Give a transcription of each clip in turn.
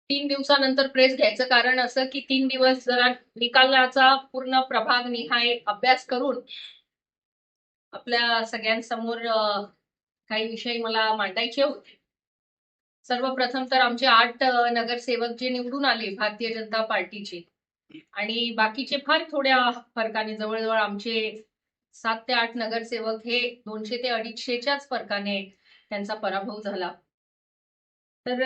3 दिवसानंतर प्रेस घ्यायचं कारण असं की 3 दिवस जरा निकालाचा पूर्ण प्रभाग निहाय अभ्यास करून आपल्या सगळ्यांसमोर काही विषय मला मांडायचे होते. सर्वप्रथम तर आमचे 8 नगरसेवक जे निवडून आले भारतीय जनता पार्टीचे आणि बाकीचे फार थोड्या फरकाने जवळजवळ आमचे 7 ते 8 नगरसेवक हे 200 ते 250च्याच फरकाने त्यांचा पराभव झाला. तर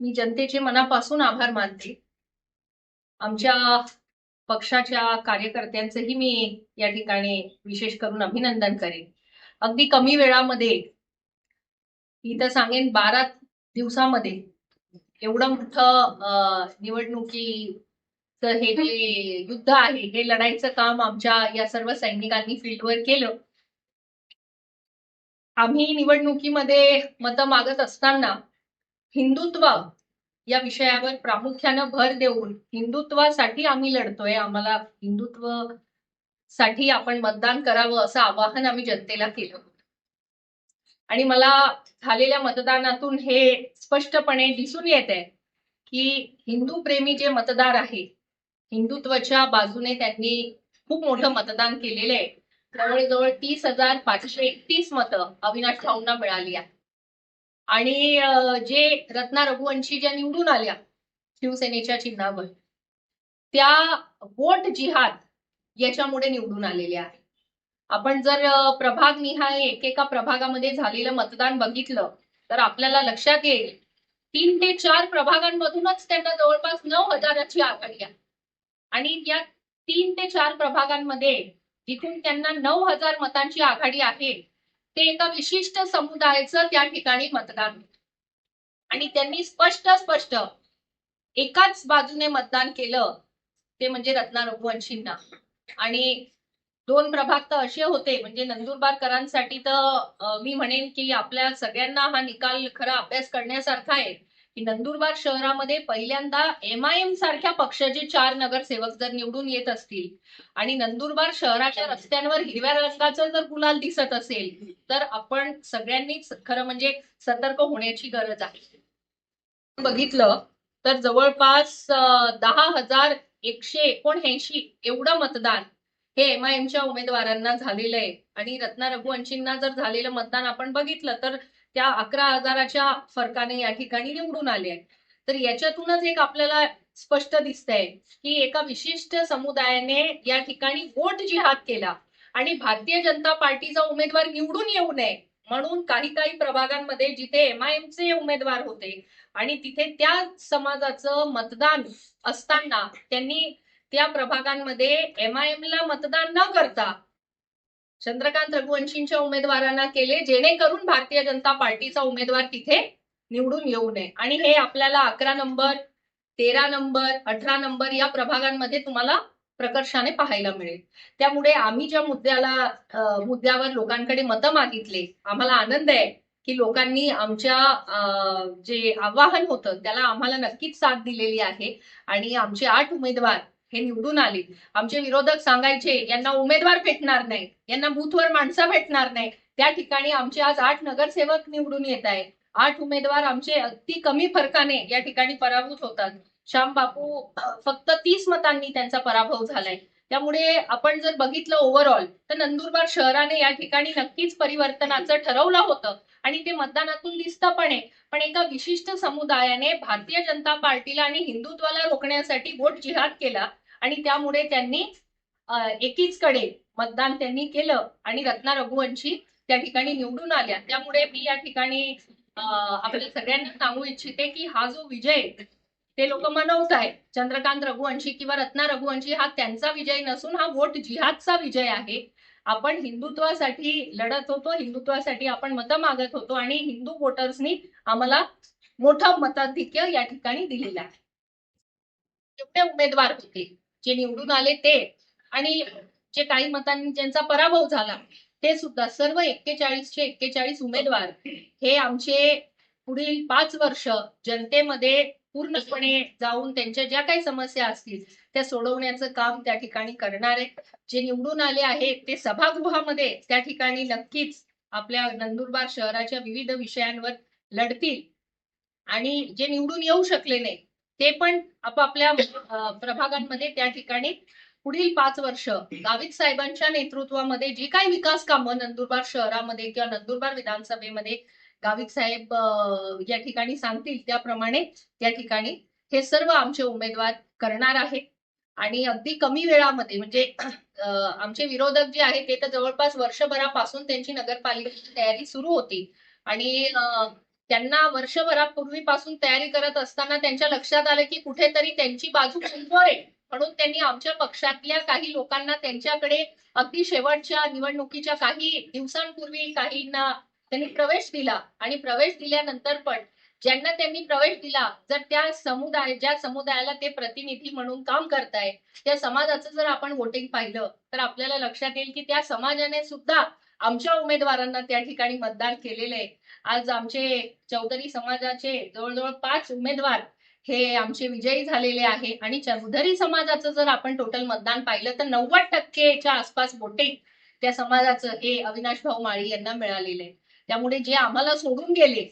मी जनतेचे मनापासून आभार मानते. आमच्या पक्षाच्या कार्यकर्त्यांचंही मी या ठिकाणी विशेष करून अभिनंदन करेन. अगदी कमी वेळामध्ये मी तर सांगेन 12 दिवसामध्ये एवढं मोठं निवडणुकीचं हे जे युद्ध आहे हे लढायचं काम आमच्या या सर्व सैनिकांनी फील्डवर केलं. आम्ही निवडणुकीमध्ये मतं मागत असताना हिंदुत्व या विषयावर प्रामुख्यानं भर देऊन हिंदुत्वासाठी आम्ही लढतोय, आम्हाला हिंदुत्व साठी आपण मतदान करावं असं आवाहन आम्ही जनतेला केलं. आणि मला झालेल्या मतदानातून हे स्पष्टपणे दिसून येत आहे की हिंदू प्रेमी जे मतदार आहे हिंदुत्वाच्या बाजूने त्यांनी खूप मोठं मतदान केलेलं आहे. जवळजवळ 30,531 मतं अविनाश भाऊंना मिळाली आहेत. आणि जे रत्ना रघुवंशी ज्या निवडून आल्या शिवसेनेच्या चिन्हावर त्या वोट जिहाद याच्यामुळे निवडून आलेल्या आहेत. आपण जर प्रभाग निहाय एकेका प्रभागामध्ये झालेलं मतदान बघितलं तर आपल्याला लक्षात येईल 3 ते 4 प्रभागांमधूनच त्यांना जवळपास 9,000ची आघाडी आहे. आणि या 3 ते 4 प्रभागांमध्ये जिथून त्यांना 9,000 मतांची आघाडी आहे ते एका विशिष्ट समुदायाचं त्या ठिकाणी मतदान आणि त्यांनी स्पष्ट एकाच बाजूने मतदान केलं ते म्हणजे रत्ना रघुवंशींना. आणि 2 प्रभाग तर असे होते म्हणजे नंदुरबारकरांसाठी तर मी म्हणेन की आपल्या सगळ्यांना हा निकाल खरा अभ्यास करण्यासारखा आहे की नंदुरबार शहरामध्ये पहिल्यांदा MIM सारख्या पक्षाचे 4 नगरसेवक जर निवडून येत असतील आणि नंदुरबार शहराच्या रस्त्यांवर हिरव्या रंगाचं जर गुलाल दिसत असेल तर आपण सगळ्यांनीच खरं म्हणजे सतर्क होण्याची गरज आहे. बघितलं तर जवळपास 10,179 एवढं मतदान हे MIMच्या उमेदवारांना झालेलं आहे. आणि रत्ना रघुवंशींना जर झालेलं मतदान आपण बघितलं तर त्या 11,000च्या फरकाने या ठिकाणी निवडून आले आहेत. तर याच्यातूनच एक आपल्याला स्पष्ट दिसतंय की एका विशिष्ट समुदायाने या ठिकाणी वोट जिहाद केला आणि भारतीय जनता पार्टीचा उमेदवार निवडून येऊ नये म्हणून काही प्रभागांमध्ये जिथे MIMचे उमेदवार होते आणि तिथे त्या समाजाचं मतदान असताना त्यांनी त्या प्रभागांमध्ये MIMला मतदान न करता चंद्रकांत रघुवंशींच्या उमेदवारांना केले जेणेकरून भारतीय जनता पार्टीचा उमेदवार तिथे निवडून येऊ नये. आणि हे आपल्याला 11 नंबर 13 नंबर 18 नंबर या प्रभागांमध्ये तुम्हाला प्रकर्षाने पाहायला मिळेल. त्यामुळे आम्ही ज्या मुद्द्यावर लोकांकडे मतं मागितले आम्हाला आनंद आहे की लोकांनी आमच्या जे आवाहन होतं त्याला आम्हाला नक्कीच साथ दिलेली आहे आणि आमचे 8 उमेदवार हे निवडून आले. आमचे विरोधक सांगायचे यांना उमेदवार भेटणार नाही, यांना बूथवर माणसं भेटणार नाही. त्या ठिकाणी आमचे आज 8 नगरसेवक निवडून येत आहे. 8 उमेदवार आमचे अगदी कमी फरकाने या ठिकाणी पराभूत होतात. श्याम बापू फक्त 30 मतांनी त्यांचा पराभव झालाय. त्यामुळे आपण जर बघितलं ओव्हरऑल तर नंदुरबार शहराने या ठिकाणी नक्कीच परिवर्तनाचं ठरवलं होतं आणि ते मतदानातून दिसतं पण एका विशिष्ट समुदायाने भारतीय जनता पार्टीला आणि हिंदुत्वाला रोखण्यासाठी वोट जिहाद केला आणि त्यामुळे त्यांनी एकीचकडे मतदान त्यांनी केलं आणि रत्ना रघुवंशी त्या ठिकाणी निवडून आल्या. त्यामुळे मी या ठिकाणी आपल्या सगळ्यांना सांगू इच्छिते की हा जो विजय ते लोक मनवत आहेत चंद्रकांत रघुवंशी किंवा रत्ना रघुवंशी हा त्यांचा विजय नसून हा वोट जिहादचा विजय आहे. आपण हिंदुत्वासाठी लढत होतो, हिंदुत्वासाठी आपण मतं मागत होतो आणि हिंदू वोटर्सनी आम्हाला मोठं मताधिक्य या ठिकाणी दिलेलं आहे. जेवढे उमेदवार होते जे निवडून आले ते आणि जे काही मतांनी ज्यांचा पराभव झाला ते सुद्धा सर्व 41चे 41 उमेदवार हे आमचे पुढील 5 वर्ष जनतेमध्ये पूर्णपणे जाऊन त्यांच्या ज्या काही समस्या असतील त्या सोडवण्याचं काम त्या ठिकाणी करणार आहे. जे निवडून आले आहेत ते सभागृहामध्ये त्या ठिकाणी नक्कीच आपल्या नंदुरबार शहराच्या विविध विषयांवर लढतील आणि जे निवडून येऊ शकले नाही ते पण आपापल्या प्रभागांमध्ये त्या ठिकाणी पुढील 5 वर्ष गावित साहेबांच्या नेतृत्वामध्ये जी काही विकास कामं नंदुरबार शहरामध्ये किंवा नंदुरबार विधानसभेमध्ये गावित साहेब या ठिकाणी सांगतील त्याप्रमाणे त्या ठिकाणी हे सर्व आमचे उमेदवार करणार आहेत. आणि अगदी कमी वेळामध्ये म्हणजे आमचे विरोधक जे आहेत ते तर जवळपास वर्षभरापासून त्यांची नगरपालिकेची तयारी सुरू होती आणि त्यांना वर्षभरापूर्वीपासून तयारी करत असताना त्यांच्या लक्षात आलं की कुठेतरी त्यांची बाजू कमजोर आहे, म्हणून त्यांनी आमच्या पक्षातल्या काही लोकांना त्यांच्याकडे अगदी शेवटच्या निवडणुकीच्या काही दिवसांपूर्वी काहींना त्यांनी प्रवेश दिला आणि प्रवेश दिल्यानंतर पण ज्यांना त्यांनी प्रवेश दिला जर ज्या समुदायाला ते प्रतिनिधी म्हणून काम करताय त्या समाजाचं जर आपण वोटिंग पाहिलं तर आपल्याला लक्षात येईल की त्या समाजाने सुद्धा आमच्या उमेदवारांना त्या ठिकाणी मतदान केलेलं आहे. आज आमचे चौधरी समाजाचे जवळजवळ 5 उमेदवार हे आमचे विजयी झालेले आहे आणि चौधरी समाजाचं जर आपण टोटल मतदान पाहिलं तर 90%च्या आसपास वोटिंग त्या समाजाचं हे अविनाश भाऊ माळी यांना मिळालेलं आहे. त्यामुळे जे आम्हाला सोडून गेले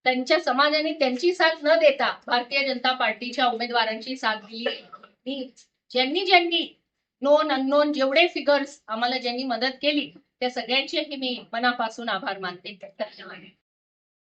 त्यांच्या समाजाने त्यांची साथ न देता भारतीय जनता पार्टीच्या उमेदवारांची साथ दिली. ज्यांनी ज्यांनी नोन अननोन जेवढे फिगर्स आम्हाला ज्यांनी मदत केली त्या सगळ्यांचे मी मनापासून आभार मानते. धन्यवाद.